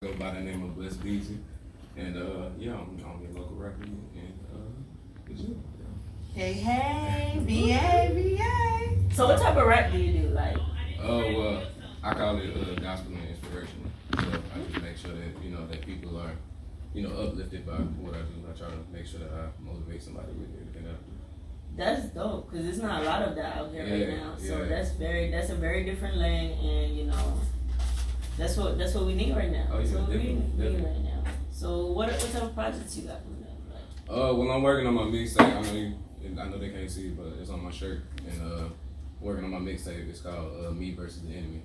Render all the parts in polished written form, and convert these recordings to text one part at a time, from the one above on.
Go by the name of Bless Beezy, and yeah, I'm your local rapper, and it's you. Hey, hey, VA, VA. So what type of rap do you do? Like, Oh well, I call it gospel and inspirational. So I just make sure that that people are uplifted by what I do. I try to make sure that I motivate somebody with everything that I do. that's dope because there's not a lot of that out here right Yeah, now. So yeah. that's a very different lane, and that's what we need right now. Oh, yeah, that's what we need definitely. right now. So what type of projects you got coming up? Like, Well, I'm working on my mixtape. I know they can't see it, but it's on my shirt, and working on my mixtape. It's called Me versus the Enemy,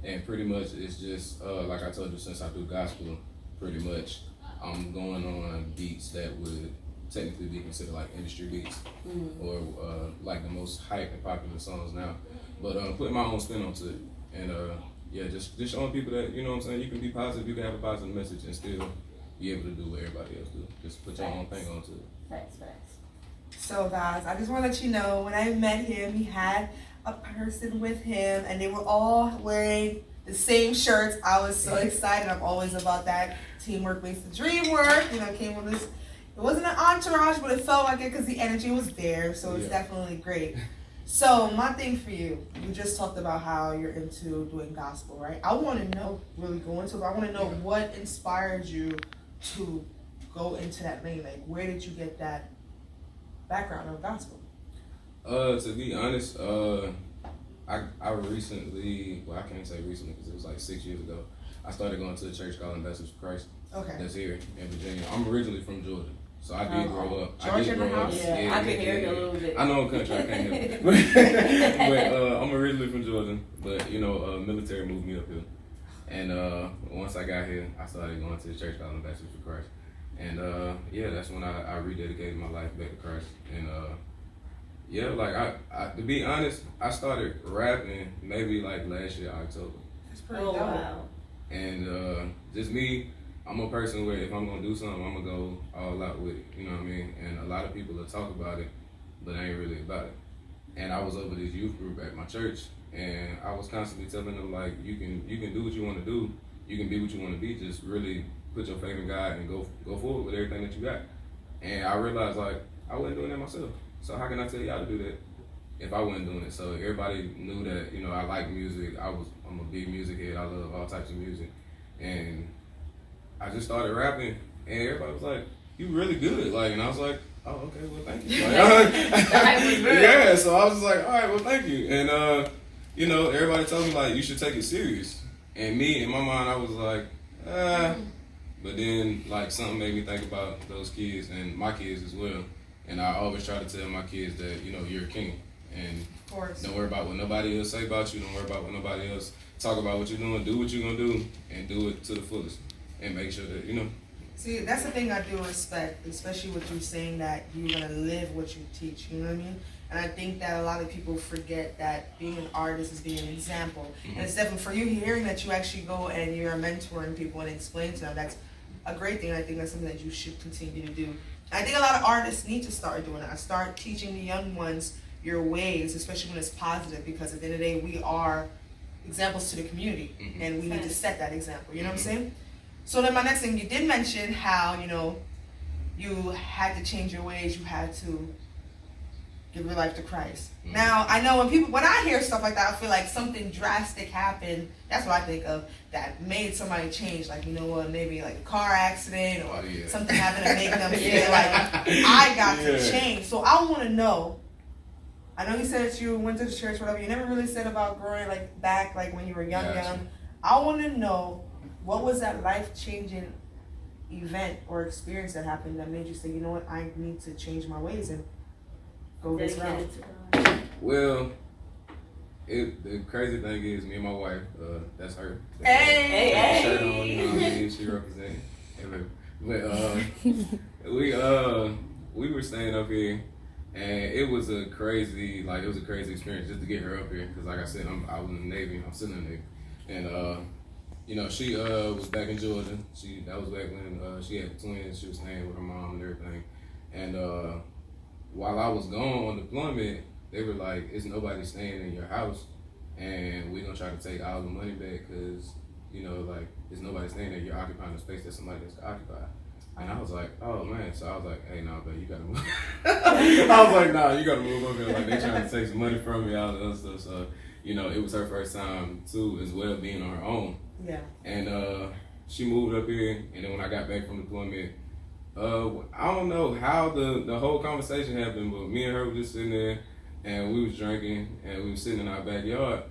and pretty much it's just like I told you, since I do gospel, pretty much I'm going on beats that would technically be considered like industry beats or like the most hype and popular songs now, but putting my own spin onto it, and yeah, just showing people that what I'm saying, you can be positive, you can have a positive message and still be able to do what everybody else do. Just put your own thing onto it. facts. So, guys, I just want to let you know, when I met him, he had a person with him, and they were all wearing the same shirts. I was so excited. I'm always about that. Teamwork makes the dream work. It came with this. It wasn't an entourage, but it felt like it because the energy was there. So it's definitely great. So my thing for you, you just talked about how you're into doing gospel, right? I want to know, really go into it, but I want to know what inspired you to go into that lane. Like, where did you get that background of gospel? To be honest, I recently, well, I can't say recently because it was like 6 years ago, I started going to a church called Ambassadors for Christ. Okay. That's here in Virginia. I'm originally from Georgia, so I did grow up. Georgia in the house? Yeah, I can hear you a little bit. I know I'm country, I can't help it. But I'm originally from Georgia, but military moved me up here. And once I got here, I started going to the church called Ambassadors for Christ. And yeah, that's when I rededicated my life back to Christ. And yeah, like I to be honest, I started rapping maybe like last year, October. That's pretty Oh dope. wow. And just me, I'm a person where if I'm gonna do something, I'm gonna go all out with it. You know what I mean? And a lot of people will talk about it, but I ain't really about it. And I was over this youth group at my church, and I was constantly telling them, like, you can do what you want to do, you can be what you want to be. Just really put your faith in God and go forward with everything that you got. And I realized, like, I wasn't doing that myself. So how can I tell y'all to do that if I wasn't doing it? So everybody knew that I like music. I'm a big music head. I love all types of music, and I just started rapping, and everybody was like, "You really good!" Like, and I was like, "Oh, okay, well, thank you." Like, yeah, so I was just like, "All right, well, thank you." And everybody told me like, "You should take it serious." And me, in my mind, I was like, ah. But then, like, something made me think about those kids and my kids as well. And I always try to tell my kids that you're a king, and Of course. don't worry about what nobody else say about you. Don't worry about what nobody else talk about what you're doing. Do what you're gonna do, and do it to the fullest, and make sure that See, that's the thing I do respect, especially with you saying that you're gonna live what you teach. You know what I mean? And I think that a lot of people forget that being an artist is being an example. And it's definitely for you hearing that you actually go and you're mentoring people and explain to them. That's a great thing. I think that's something that you should continue to do. I think a lot of artists need to start doing that. Start teaching the young ones your ways, especially when it's positive, because at the end of the day, we are examples to the community, and we need to set that example. You know what I'm saying? So then my next thing, you did mention how, you had to change your ways, you had to give your life to Christ. Now, I know when I hear stuff like that, I feel like something drastic happened. That's what I think of, that made somebody change. Like, maybe like a car accident or something happened to make them feel like, I got to change. So I want to know, I know you said that you went to the church, whatever. You never really said about growing back when you were young. I want to know, what was that life-changing event or experience that happened that made you say, you know what, I need to change my ways and go this route? Well, the crazy thing is, me and my wife, that's her. Hey. Shirt on, you know what I mean? She representing. But we were staying up here, and it was a crazy experience just to get her up here. Because like I said, I was in the Navy. I'm still in the Navy, and she was back in Georgia. That was back when she had twins. She was staying with her mom and everything. And while I was gone on deployment, they were like, "It's nobody staying in your house, and we're gonna try to take all the money back because there's nobody staying there. You're occupying the space that somebody else occupied. And I was like, oh man. So I was like, hey, nah, but you gotta move. I was like, nah, you gotta move up here. Like, they trying to take some money from me, all the other stuff. So, you know, it was her first time too, as well, being on her own. Yeah. And she moved up here, and then when I got back from deployment, I don't know how the whole conversation happened, but me and her were just sitting there, and we was drinking, and we was sitting in our backyard.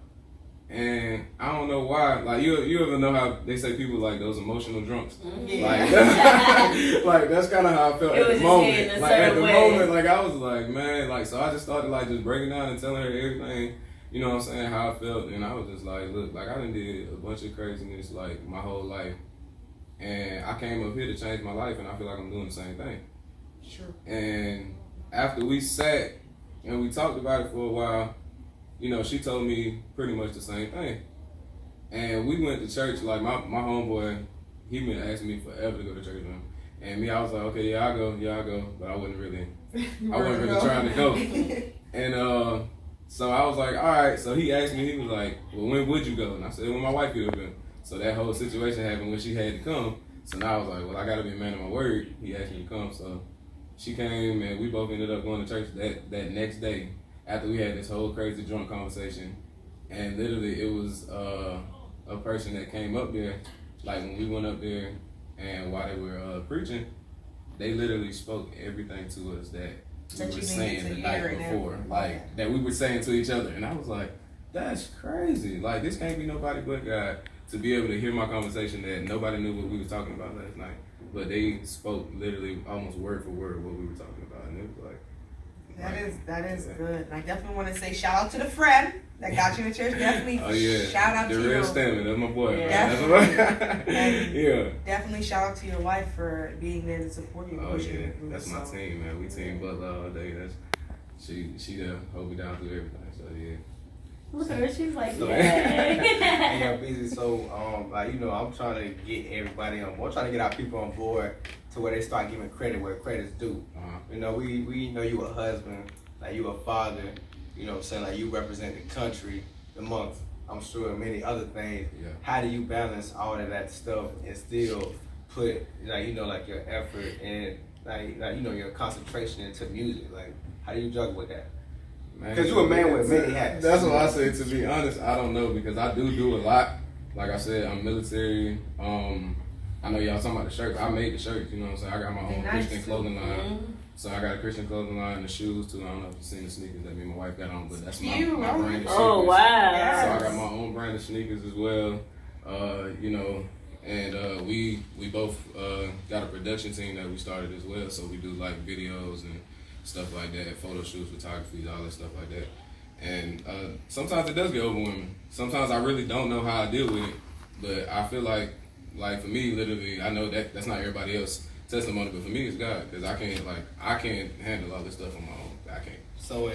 And I don't know why, like you ever know how they say people like those emotional drunks? Yeah. Like that's kind of how I felt It at was the just moment. hitting a Like at the certain way. moment, like I was like, man, like so I just started like just breaking down and telling her everything, you know what I'm saying, how I felt, and I was just like, look, like I done did a bunch of craziness like my whole life, and I came up here to change my life, and I feel like I'm doing the same thing. Sure. And after we sat and we talked about it for a while, you know, she told me pretty much the same thing. And we went to church, like my homeboy, he been asking me forever to go to church with him. And me, I was like, okay, yeah, I'll go. But I wasn't really trying to go. And so I was like, all right. So he asked me, he was like, well, when would you go? And I said, when my wife get up here. So that whole situation happened when she had to come. So now I was like, well, I got to be a man of my word. He asked me to come. So she came, and we both ended up going to church that next day after we had this whole crazy drunk conversation. And literally it was a person that came up there, like when we went up there and while they were preaching, they literally spoke everything to us that we were saying the night before, like that we were saying to each other. And I was like, that's crazy. Like this can't be nobody but God to be able to hear my conversation that nobody knew what we were talking about last night. But they spoke literally almost word for word what we were talking about. And it was like, that is good. And I definitely want to say shout out to the friend that got you to church. Definitely shout out to you. The real Stamina, that's my boy. Yeah. Definitely shout out to your wife for being there to support you. Oh yeah, that's my team, man. We team Butler all day. She hold me down through everything. So yeah. Look at her, she's like, so, hey, yo, busy. So, like, you know, I'm trying to get everybody on board. I'm trying to get our people on board to where they start giving credit where credit's due. You know, we know you a husband, like you a father. You know what I'm saying? Like you represent the country, the month. I'm sure many other things. Yeah. How do you balance all of that stuff and still put, like, you know, like your effort and like you know, your concentration into music? Like, how do you juggle with that? Because you're a man with many hats. That's what I say. To be honest, I don't know, because I do a lot. Like I said, I'm military. I know y'all talking about the shirts. I made the shirts. You know what I'm saying? I got my own Christian clothing line. Mm-hmm. So I got a Christian clothing line and the shoes too. I don't know if you've seen the sneakers that me and my wife got on, but that's my brand of sneakers. Oh wow! Yes. So I got my own brand of sneakers as well. You know, and we both got a production team that we started as well. So we do like videos and stuff like that, photo shoots, photography, all that stuff like that. And sometimes it does get overwhelming. Sometimes I really don't know how I deal with it, but I feel like for me, literally, I know that that's not everybody else's testimony, but for me, it's God, because I can't handle all this stuff on my own. I can't. So,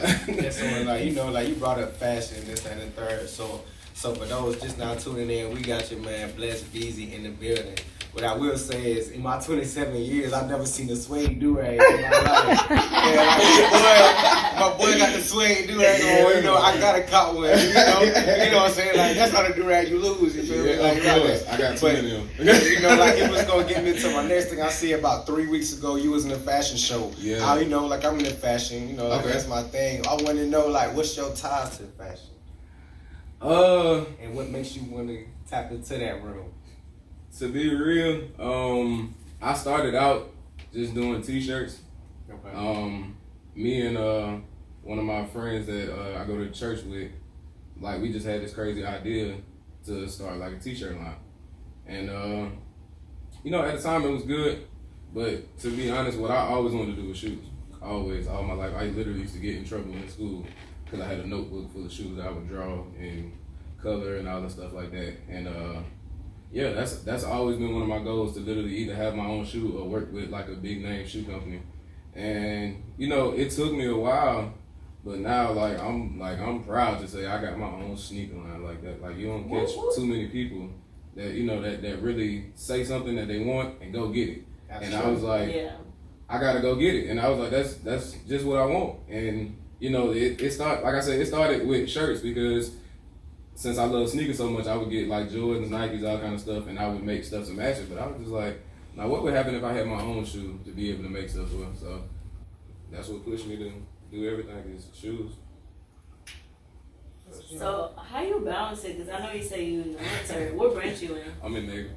like, you know, like you brought up fashion, this and the third. So for those just now tuning in, we got your man Blessed BZ in the building. What I will say is, in my 27 years, I've never seen a suede do-rag in my life. My boy got the suede do-rag on. You know, I got a cop one. You know what I'm saying? Like, that's not a do-rag you lose. You feel me? Like, of course. I got two of them. You know, like, it was gonna get me to my next thing. I see about 3 weeks ago, you was in a fashion show. Yeah. You know, like, I'm in the fashion. You know, like, that's my thing. I want to know, like, what's your ties to fashion? And what makes you want to tap into that room? To be real, I started out just doing t-shirts. Okay. Me and one of my friends that I go to church with, like, we just had this crazy idea to start like a t-shirt line. And you know, at the time it was good, but to be honest, what I always wanted to do was shoes. Always, all my life. I literally used to get in trouble in school because I had a notebook full of shoes that I would draw and color and all that stuff like that. And yeah, that's always been one of my goals, to literally either have my own shoe or work with like a big name shoe company. And you know, it took me a while, but now I'm proud to say I got my own sneaker line like that. Like, you don't catch too many people that, you know, that really say something that they want and go get it. And I was like, I gotta go get it. And I was like, that's just what I want. And you know, it started, like I said, it started with shirts, because since I love sneakers so much, I would get like Jordans, Nikes, all kind of stuff, and I would make stuff to match it. But I was just like, now what would happen if I had my own shoe to be able to make stuff with? So that's what pushed me to do everything is shoes. So how you balance it? Because I know you say you in the military. What branch you in? I'm in Navy.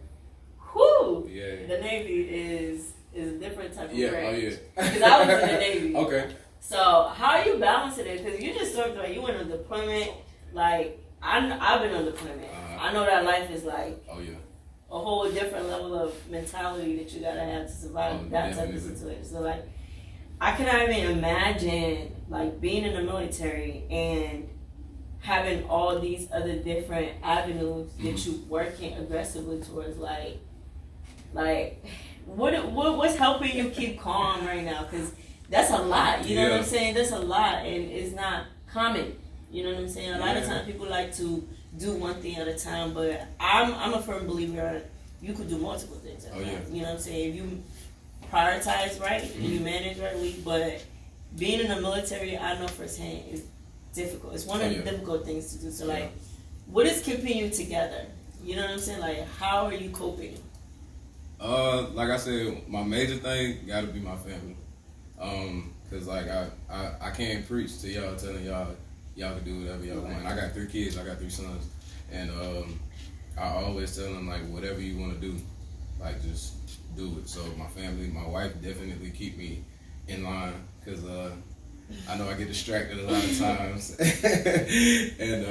Whoo! Yeah. The Navy is a different type of Yeah. branch. Oh yeah. Because I was in the Navy. Okay. So how are you balancing it? Because you just talked about you went on deployment. Like I've been on deployment. I know that life is like Oh yeah. a whole different level of mentality that you gotta have to survive that type of situation. So like I cannot even imagine like being in the military and having all these other different avenues that you working aggressively towards. Like what's helping you keep calm right now? Because that's a lot. You know what I'm saying? That's a lot, and it's not common. You know what I'm saying? A lot of times people like to do one thing at a time, but I'm a firm believer you could do multiple things at a time. You know what I'm saying? If you prioritize right and you manage rightly, but being in the military, I know firsthand is difficult. It's one of the difficult things to do. So like, what is keeping you together? You know what I'm saying? Like, how are you coping? Like I said, my major thing gotta be my family. Cause like I can't preach to y'all telling y'all can do whatever y'all want. I got 3 kids, I got 3 sons, and I always tell them like whatever you want to do, like just do it. So my family, my wife definitely keep me in line, cause I know I get distracted a lot of times, and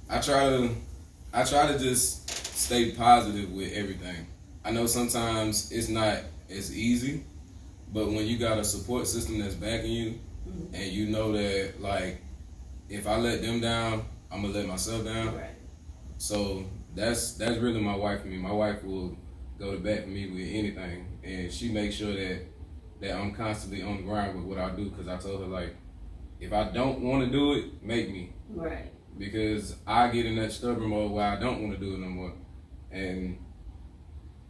I try to just stay positive with everything. I know sometimes it's not as easy, but when you got a support system that's backing you, and you know that like if I let them down, I'm gonna let myself down. Right. So that's really my wife for me. My wife will go to bat for me with anything, and she makes sure that I'm constantly on the ground with what I do. Cause I told her like, if I don't want to do it, make me. Right. Because I get in that stubborn mode where I don't want to do it no more, and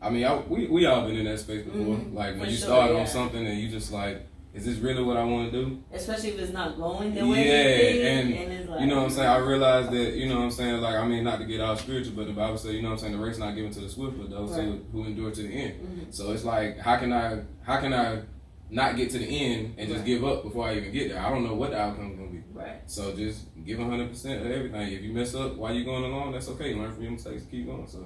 I mean, we all been in that space before. Like when you start on something and you just like, is this really what I want to do? Especially if it's not going the way you think, and it's like, you know what I'm saying? I realized that, you know what I'm saying, like, I mean, not to get all spiritual, but the Bible says, you know what I'm saying, the race not given to the swift, but those who endure to the end. So it's like, how can I not get to the end and just give up before I even get there? I don't know what the outcome is going to be. Right. So just give 100% of everything. If you mess up while you're going along, that's okay. Learn from your mistakes and keep going. So.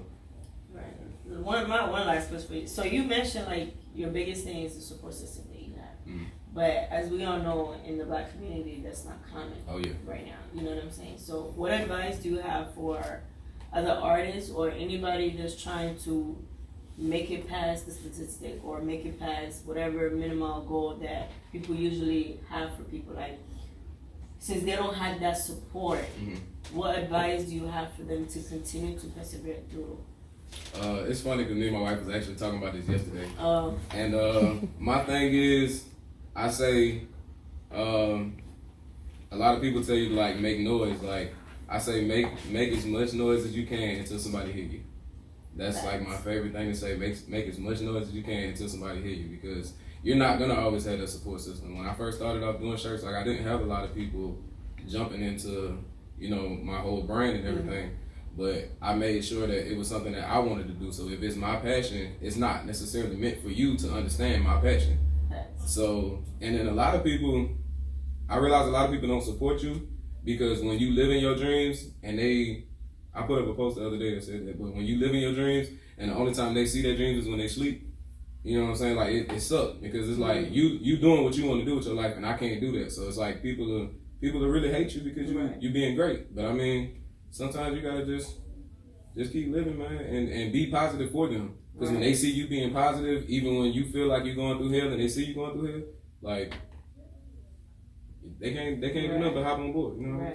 Right. One last question for you. So you mentioned like your biggest thing is the support system that you have. But as we all know, in the Black community, that's not common right now. You know what I'm saying? So what advice do you have for other artists or anybody that's trying to make it past the statistic or make it past whatever minimal goal that people usually have for people? Like, since they don't have that support, what advice do you have for them to continue to persevere through? It's funny because me and my wife was actually talking about this yesterday. And my thing is, I say, a lot of people tell you to like make noise. Like I say, make as much noise as you can until somebody hear you. That's like my favorite thing to say. Make as much noise as you can until somebody hear you, because you're not gonna always have that support system. When I first started off doing shirts, like I didn't have a lot of people jumping into, you know, my whole brand and everything. But I made sure that it was something that I wanted to do. So if it's my passion, it's not necessarily meant for you to understand my passion. So, and then a lot of people, I realize a lot of people don't support you because when you live in your dreams and I put up a post the other day that said that, but when you live in your dreams and the only time they see their dreams is when they sleep, you know what I'm saying? Like it sucks because it's like you doing what you want to do with your life and I can't do that. So it's like people will really hate you because you being great. But I mean, sometimes you gotta just keep living, man, and be positive for them. Because when they see you being positive, even when you feel like you're going through hell and they see you going through hell, like they can't do nothing but hop on board, you know?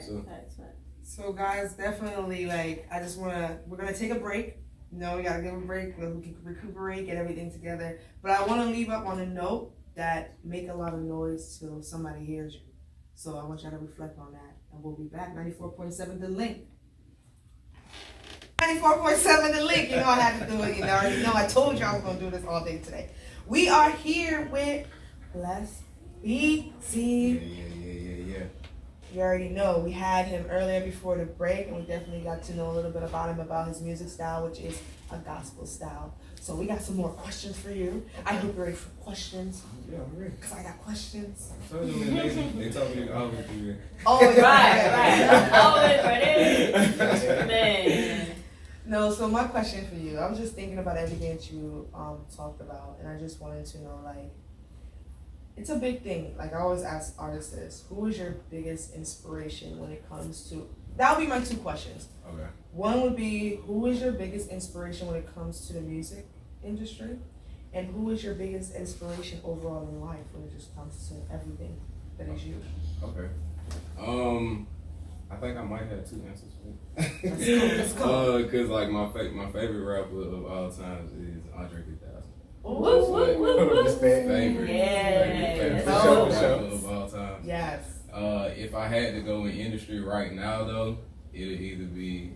So guys, definitely like we're gonna take a break. You know, we gotta give a break, we can recuperate, get everything together. But I wanna leave up on a note that make a lot of noise till somebody hears you. So I want y'all to reflect on that. And we'll be back. 94.7 The Link. 94.7 The Link. You know I had to do it. You know I told you I was going to do this all day today. We are here with Bless BZ. Yeah. you already know, we had him earlier before the break, and we definitely got to know a little bit about him, about his music style, which is a gospel style. So we got some more questions for you. I hope you're ready for questions. Yeah, I'm ready. Because I got questions. I told you, man, they told me to always do that. Oh, Right. Always ready. Man. No, so my question for you, I was just thinking about everything that you talked about, and I just wanted to know, like, it's a big thing. Like, I always ask artists this: who is your biggest inspiration when it comes to? That would be my two questions. Okay. One would be, who is your biggest inspiration when it comes to the music industry, and who is your biggest inspiration overall in life when it just comes to everything that is you? Okay. I think I might have two answers for you. Let's go. Cause like my favorite rapper of all times is Andre 3000. Woo, woo, woo, woo. Respect. Favorite Yes. rapper Oh. of all time. Yes. If I had to go in industry right now though, it'd either be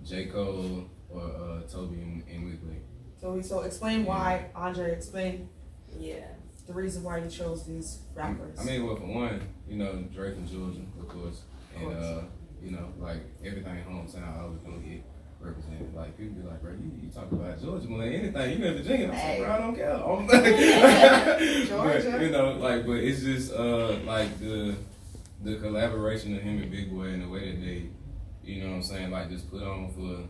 J. Cole or Toby and Weekly. So explain why, Andre. Explain Yeah. the reason why you chose these rappers. I mean, well, for one, you know, Drake and Georgia, of course. And, you know, like, everything hometown always gonna get represented. Like, people be like, bro, you talk about Georgia more than anything. You in Virginia. I'm like, bro, I don't care. Georgia. But, you know, like, but it's just, like, the collaboration of him and Big Boy and the way that they, you know what I'm saying, like, just put on for,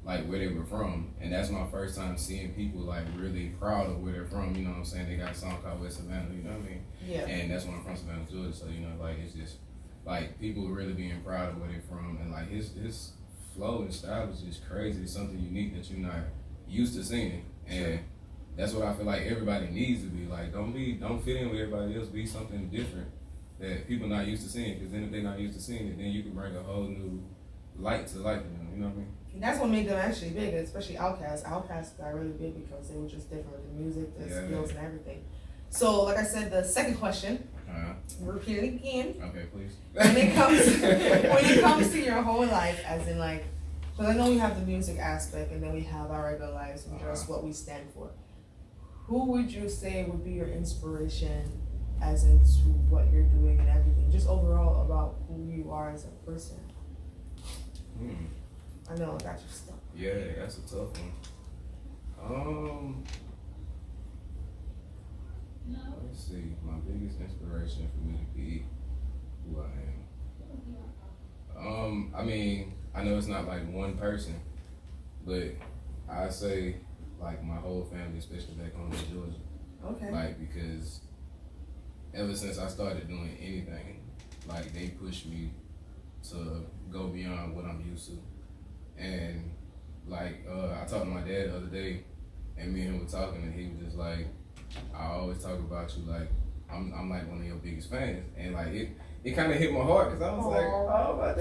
like, where they were from. And that's my first time seeing people, like, really proud of where they're from. You know what I'm saying? They got a song called West Savannah, you know what I mean? Yeah. And that's where I'm from, Savannah, Georgia. So, you know, like, it's just, like, people really being proud of where they're from, and like his flow and style is just crazy. It's something unique that you're not used to seeing, and that's what I feel like everybody needs to be. Like, don't fit in with everybody else. Be something different that people not used to seeing. Because then if they're not used to seeing it, then you can bring a whole new light to life. You know what I mean? And that's what made them actually big, especially Outkast. Outkast got really big because they were just different with the music, the skills, and everything. So, like I said, the second question. Repeat it again. Okay, please. When it comes to your whole life, as in like, because I know we have the music aspect, and then we have our regular lives and just what we stand for. Who would you say would be your inspiration, as into what you're doing and everything, just overall about who you are as a person? I know I got you stuck. Yeah, that's a tough one. Let's see, my biggest inspiration for me to be who I am. I mean, I know it's not like one person, but I say like my whole family, especially back home in Georgia. Okay. Like, because ever since I started doing anything, like they pushed me to go beyond what I'm used to. And like, I talked to my dad the other day, and me and him were talking, and he was just like, I always talk about you like I'm like one of your biggest fans, and like it kind of hit my heart because I was like, oh, my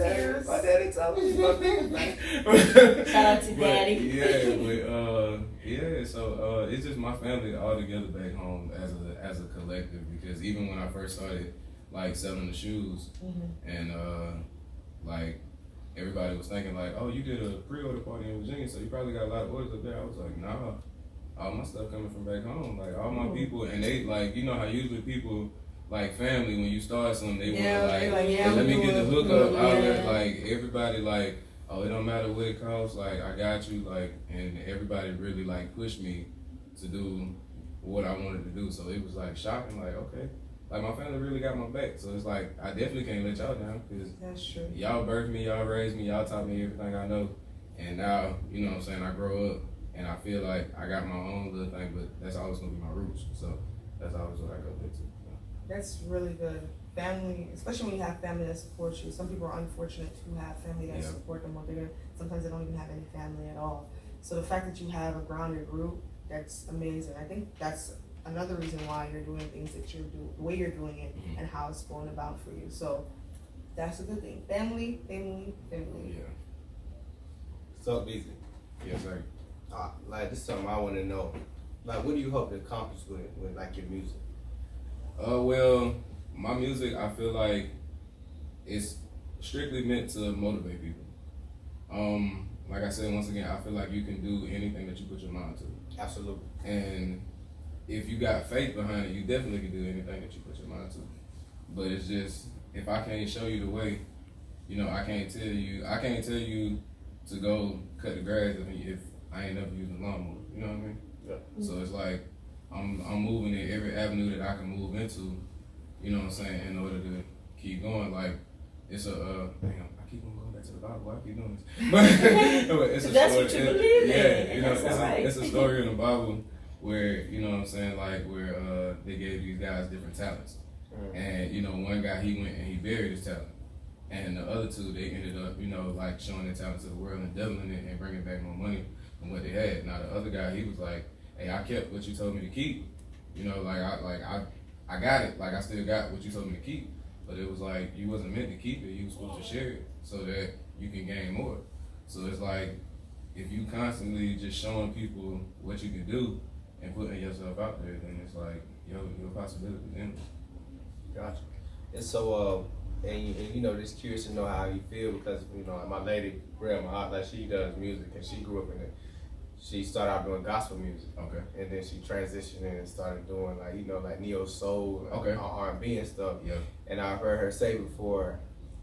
daddy told me he's my biggest fan. Shout out to Daddy. So it's just my family all together back home as a collective, because even when I first started like selling the shoes, and like everybody was thinking like, oh, you did a pre-order party in Virginia, so you probably got a lot of orders up there. I was like, nah. All my stuff coming from back home, like all my people, and they like, you know how usually people like family, when you start something, they want like let me get the hookup out there. Like everybody like, oh, it don't matter what it costs, like I got you, like, and everybody really like pushed me to do what I wanted to do. So it was like shocking, like okay, like my family really got my back. So it's like I definitely can't let y'all down, because that's true. Y'all birthed me, y'all raised me, y'all taught me everything I know, and now you know what I'm saying, I grow up. And I feel like I got my own little thing, but that's always gonna be my roots. So that's always what I go back to. That's really good. Family, especially when you have family that supports you. Some people are unfortunate who have family that support them, or sometimes they don't even have any family at all. So the fact that you have a grounded group, that's amazing. I think that's another reason why you're doing things that you're doing, the way you're doing it, and how it's going about for you. So that's a good thing. Family. Yeah. So busy. Yes, sir. Like, this is something I want to know. Like, what do you hope to accomplish with like your music? Well, my music, I feel like it's strictly meant to motivate people. Like I said, once again, I feel like you can do anything that you put your mind to. Absolutely. And if you got faith behind it, you definitely can do anything that you put your mind to. But it's just if I can't show you the way, you know, I can't tell you to go cut the grass if I ain't never used a lawnmower. You know what I mean? Yeah. So it's like I'm moving in every avenue that I can move into. You know what I'm saying? In order to keep going, like it's a damn. I keep on going back to the Bible. Why I keep doing this? But it's a That's story. what you believe in. Yeah, you know, That's right. it's a story in the Bible where, you know what I'm saying, like where they gave these guys different talents. And, you know, one guy, he went and he buried his talent. And the other two, they ended up, you know, like showing their talent to the world and doubling it and bringing back more money than what they had. Now the other guy, he was like, hey, I kept what you told me to keep. You know, I got it. Like I still got what you told me to keep. But it was like, you wasn't meant to keep it. You was supposed to share it so that you can gain more. So it's like, if you constantly just showing people what you can do and putting yourself out there, then it's like, yo, your possibilities endless. Gotcha. And so, and you know, just curious to know how you feel because, you know, my lady, grandma, like she does music and she grew up in it. She started out doing gospel music. Okay. And then she transitioned and started doing like, you know, like neo soul, Okay. R&B and stuff. Yeah. And I've heard her say before,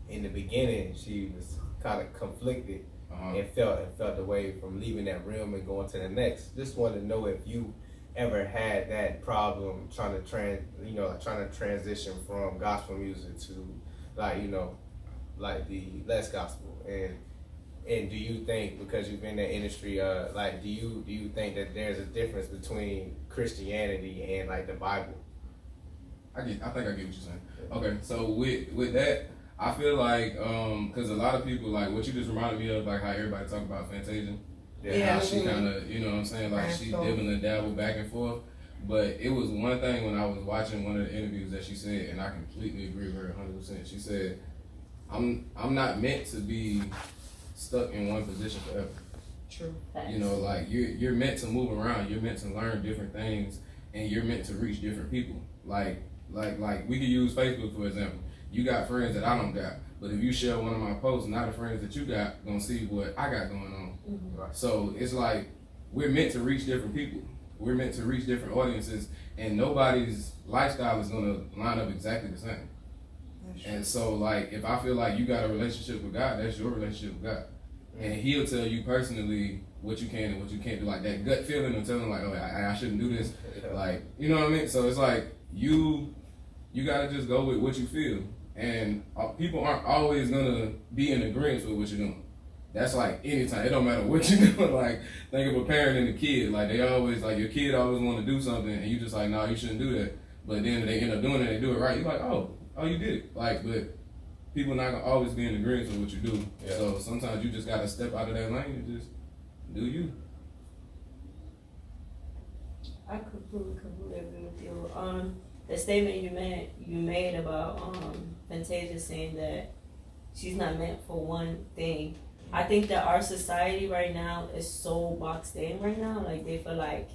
in the beginning, she was kind of conflicted and felt away from leaving that realm and going to the next. Just wanted to know if you ever had that problem trying to transition from gospel music to like, you know, like the less gospel. And do you think, because you've been in that industry, like do you think that there's a difference between Christianity and like the Bible? I think I get what you're saying. Okay, so with that, I feel like because a lot of people, like what you just reminded me of, like how everybody talk about Fantasia. Yeah. How she kind of, you know what I'm saying, like she dibble and dabble back and forth. But it was one thing when I was watching one of the interviews that she said, and I completely agree with her 100%. She said, I'm not meant to be stuck in one position forever. True. You know, like you're meant to move around, you're meant to learn different things, and you're meant to reach different people. Like we could use Facebook for example. You got friends that I don't got, but if you share one of my posts, now the friends that you got gonna see what I got going on. Mm-hmm. Right. So it's like we're meant to reach different people. We're meant to reach different audiences, and nobody's lifestyle is gonna line up exactly the same. And so, like, if I feel like you got a relationship with God, that's your relationship with God. And He'll tell you personally what you can and what you can't do. Like, that gut feeling of telling, like, oh, I shouldn't do this. Like, you know what I mean? So, it's like, you got to just go with what you feel. And people aren't always going to be in agreement with what you're doing. That's like anytime. It don't matter what you're doing. Like, think of a parent and a kid. Like, they always, like, your kid always want to do something, and you just like, no, you shouldn't do that. But then they end up doing it, they do it right. You're like, oh, you did it. Like, but people not gonna always be in agreement with what you do. Yeah. So sometimes you just gotta step out of that lane and just do you. I completely agree with you. The statement you made about Fantasia saying that she's not meant for one thing. I think that our society right now is so boxed in right now. Like they feel like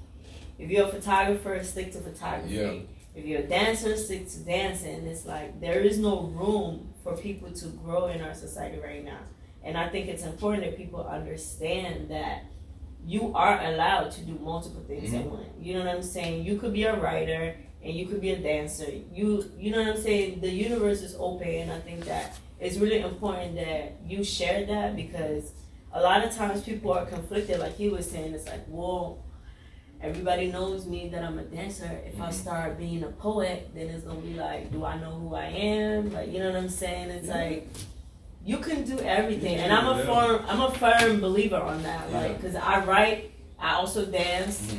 if you're a photographer, stick to photography. Yeah. If you're a dancer, stick to dancing. It's like there is no room for people to grow in our society right now. And I think it's important that people understand that you are allowed to do multiple things at once. You know what I'm saying? You could be a writer and you could be a dancer. You know what I'm saying? The universe is open, and I think that it's really important that you share that, because a lot of times people are conflicted, like he was saying. It's like, well, everybody knows me that I'm a dancer. If I start being a poet, then it's gonna be like, do I know who I am? Like, you know what I'm saying? It's like, you can do everything, and I'm a firm believer on that. Like, cause I write, I also dance.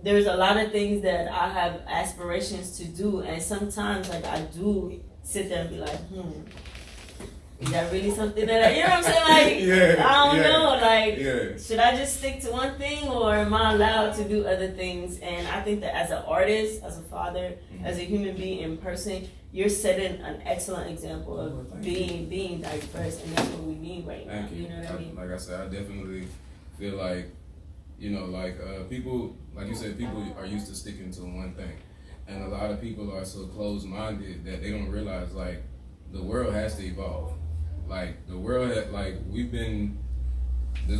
There's a lot of things that I have aspirations to do, and sometimes like I do sit there and be like, is that really something that you know what I'm saying? Like, I don't know. Like, should I just stick to one thing, or am I allowed to do other things? And I think that as an artist, as a father, as a human being in person, you're setting an excellent example of being diverse, and that's what we need right now. You know what I mean? Like I said, I definitely feel like, you know, like people, like you said, people are used to sticking to one thing, and a lot of people are so closed-minded that they don't realize, like, the world has to evolve. Like, the world, this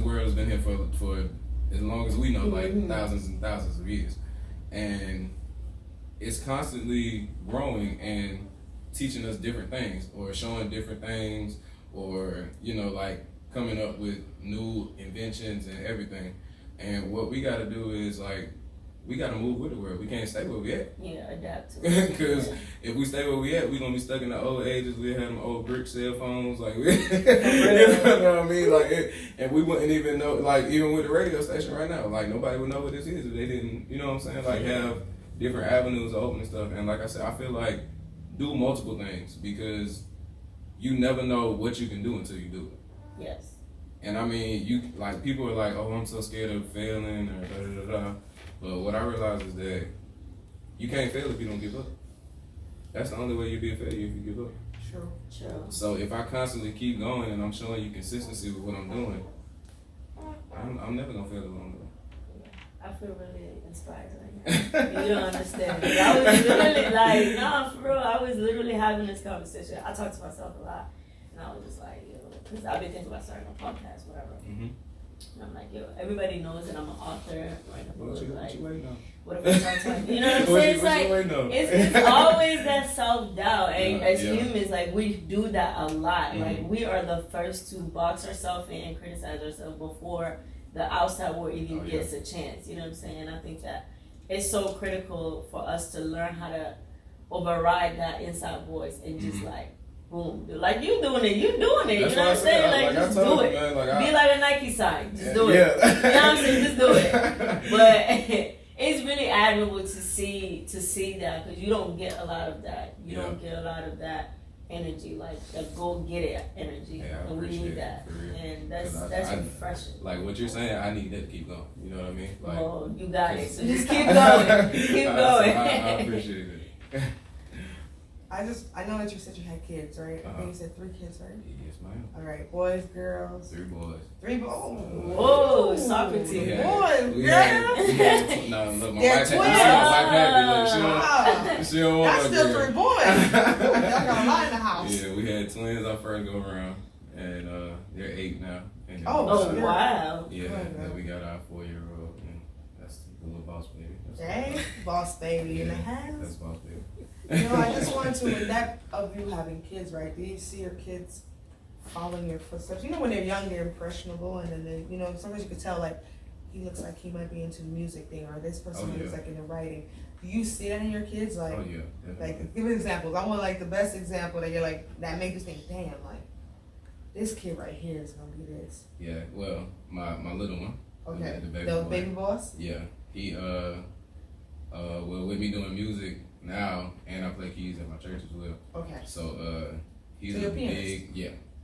world has been here for as long as we know, like thousands and thousands of years. And it's constantly growing, and teaching us different things or showing different things or, you know, like coming up with new inventions and everything. And what we got to do is like, we got to move with the world. We can't stay where we at. Yeah, adapt to it. Because if we stay where we at, we going to be stuck in the old ages. We had them old brick cell phones. Like, you know what I mean? Like, and we wouldn't even know, like, even with the radio station right now, like, nobody would know what this is if they didn't, you know what I'm saying? Like, have different avenues open and stuff. And like I said, I feel like do multiple things because you never know what you can do until you do it. Yes. And I mean, you like people are like, oh, I'm so scared of failing or da da da da. But what I realize is that you can't fail if you don't give up. That's the only way you'll be a failure if you give up. True. True. So if I constantly keep going and I'm showing you consistency with what I'm doing, I'm never gonna fail along the way. I feel really inspired right now. You don't understand. I was literally like, nah, for real. I was literally having this conversation. I talk to myself a lot, and I was just like, yo, because I've been thinking about starting a podcast, whatever. Mm-hmm. And I'm like, yo, everybody knows that I'm an author, writing a book. What Like, you waiting on? what if I start talking? You know what I'm saying? It's like, it's always that self-doubt. And as humans, like, we do that a lot. Mm-hmm. Like, we are the first to box ourselves in and criticize ourselves before the outside world even gets a chance. You know what I'm saying? I think that it's so critical for us to learn how to override that inside voice and just like, boom, dude. Like you doing it. You know what I'm saying? Like just do it. Man, like, be like a Nike sign. Just do it. Yeah. You know what I'm saying? Just do it. But it's really admirable to see that because you don't get a lot of that. You don't get a lot of that energy, like the go get it energy, and we need that. And that's refreshing. Like what you're saying, I need that to keep going. You know what I mean? Like, oh, you got it. So just keep going. Keep going. I appreciate it. I know that you said you had kids, right? I think you said 3 kids, right? Yes, ma'am. All right, boys, girls. 3 boys. 3 boys. Whoa, soccer team. Boys, No, look, my they're wife twins. happy. She don't want That's no still girl. 3 boys. Y'all got a lot in the house. Yeah, we had twins our first go around, and they're 8 now. And Oh, wow. Yeah, then we got our 4-year-old, and that's the little boss baby. Dang, boss baby in the house. That's boss baby. You know, I just wanted to, with that of you having kids, right? Do you see your kids following your footsteps? You know, when they're young, they're impressionable, and then they, you know, sometimes you could tell like he looks like he might be into the music thing, or this person looks like in the writing. Do you see that in your kids? Like, oh yeah, definitely. Like give me examples. I want like the best example that you're like that makes you think, damn, like this kid right here is gonna be this. Yeah, well, my little one. Okay, the baby boss. Yeah, he well with me doing music now, and I play keys at my church as well. Okay. So he's a big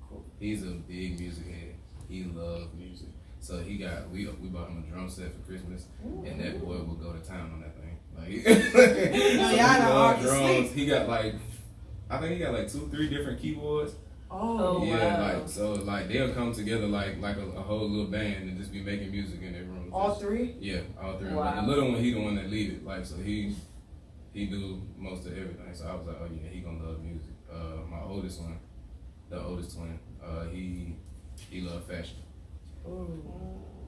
cool. He's a big music head. He loves music. So we bought him a drum set for Christmas, and that boy will go to town on that thing. Like y'all drums. He got like, I think he got like 2-3 different keyboards. Oh yeah, wow. like so like they'll come together like a whole little band and just be making music in their room. All 3? Yeah, all 3. Wow. But the little one, he the one that lead it. Like so he do most of everything. So I was like, oh yeah, he gonna love music. My oldest one, the oldest twin, he love fashion.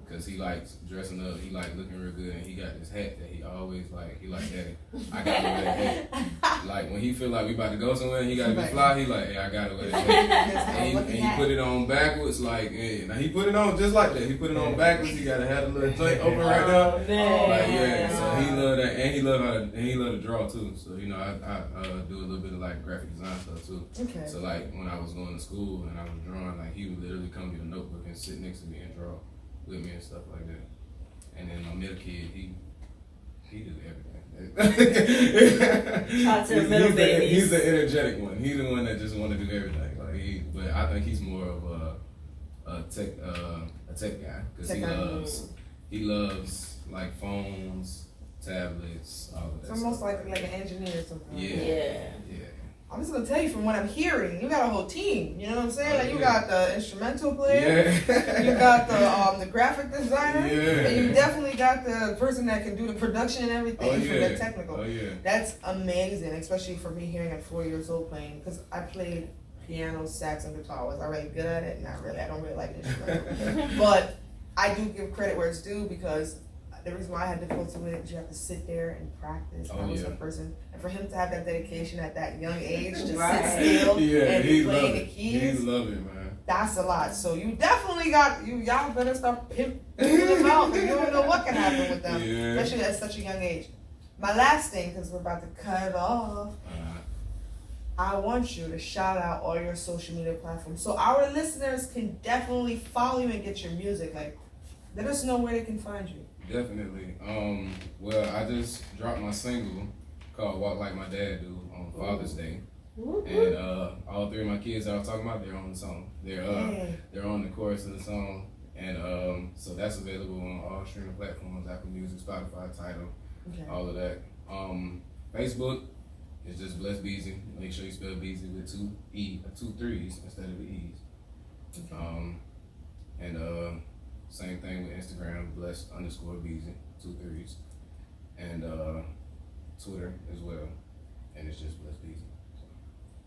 Cause he likes dressing up, he like looking real good, and he got this hat that he always like. He like, Daddy, I gotta wear that hat. Like when he feel like we about to go somewhere, and he gotta be fly. He like, hey, I gotta wear that hat. And he put it on backwards, like, hey. Now he put it on just like that. He put it on backwards. He gotta have a little joint open right now. Oh, man. Like yeah, so he love that, and he love to draw too. So you know, I do a little bit of like graphic design stuff too. Okay. So like when I was going to school and I was drawing, like he would literally come get a notebook and sit next to me and draw with me and stuff like that. And then my middle kid, he do everything. Shout to the middle babies. He's the energetic one. He's the one that just want to do everything. Like but I think he's more of a tech guy because he loves like phones, tablets, all of that. It's almost like an engineer or something. Yeah. I'm just gonna tell you from what I'm hearing, you got a whole team. You know what I'm saying? Like you got the instrumental player, you got the graphic designer, and you definitely got the person that can do the production and everything for the technical. Oh yeah. That's amazing, especially for me hearing at 4 years old playing, because I played piano, sax, and guitar. Was I really good at it? Not really. I don't really like instruments, but I do give credit where it's due because the reason why I had difficulty with it is you have to sit there and practice. I was a person, and for him to have that dedication at that young age, to sit still and be playing the keys, he love it, man. That's a lot. So you definitely y'all better start pimping them out, because you don't know what can happen with them, especially at such a young age. My last thing, because we're about to cut it off, I want you to shout out all your social media platforms so our listeners can definitely follow you and get your music. Like, let us know where they can find you. Definitely. Well, I just dropped my single called "Walk Like My Dad Do" on Father's Day, and all three of my kids I was talking about, they're on the song. They're on the chorus of the song, and so that's available on all streaming platforms: Apple Music, Spotify, Tidal, all of that. Facebook is just Bless Beezy. Make sure you spell Beezy with two 3's instead of the E's. And same thing with Instagram, Bless_Beezy, 2 3's, and Twitter as well, and it's just Bless Beezy.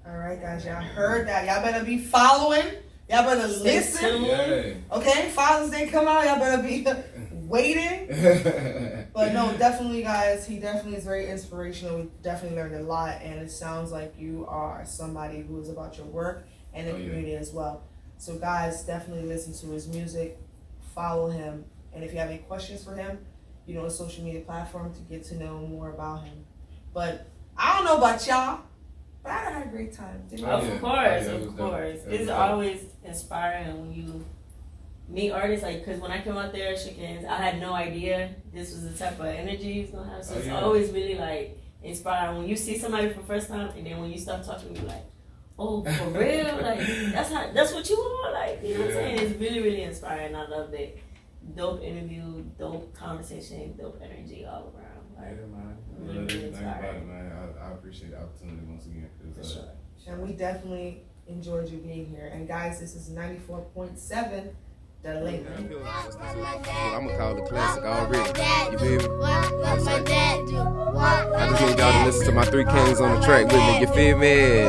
All right, guys, y'all heard that. Y'all better be following. Y'all better listen. Okay, Father's Day come out. Y'all better be waiting. But no, definitely, guys, he definitely is very inspirational. We definitely learned a lot, and it sounds like you are somebody who is about your work and the community as well. So, guys, definitely listen to his music, follow him, and if you have any questions for him, a social media platform to get to know more about him. But I don't know about y'all, but I had a great time. Of course. It's always inspiring when you meet artists, like, because when I came out there, shook hands, I had no idea this was the type of energy he's gonna have. So it's always really like inspiring when you see somebody for the first time, and then when you start talking, you're like, oh, for real? Like, that's what you want? Like, you know what I'm saying? It's really, really inspiring. I loved it. Dope interview, dope conversation, dope energy all around. Like, really, really inspiring. Man. I appreciate the opportunity once again. For sure. And we definitely enjoyed you being here. And guys, this is 94.7. The link. I'm gonna call it a classic already. You feel me? I just need y'all to listen to my 3 kings on the track with me. You feel me?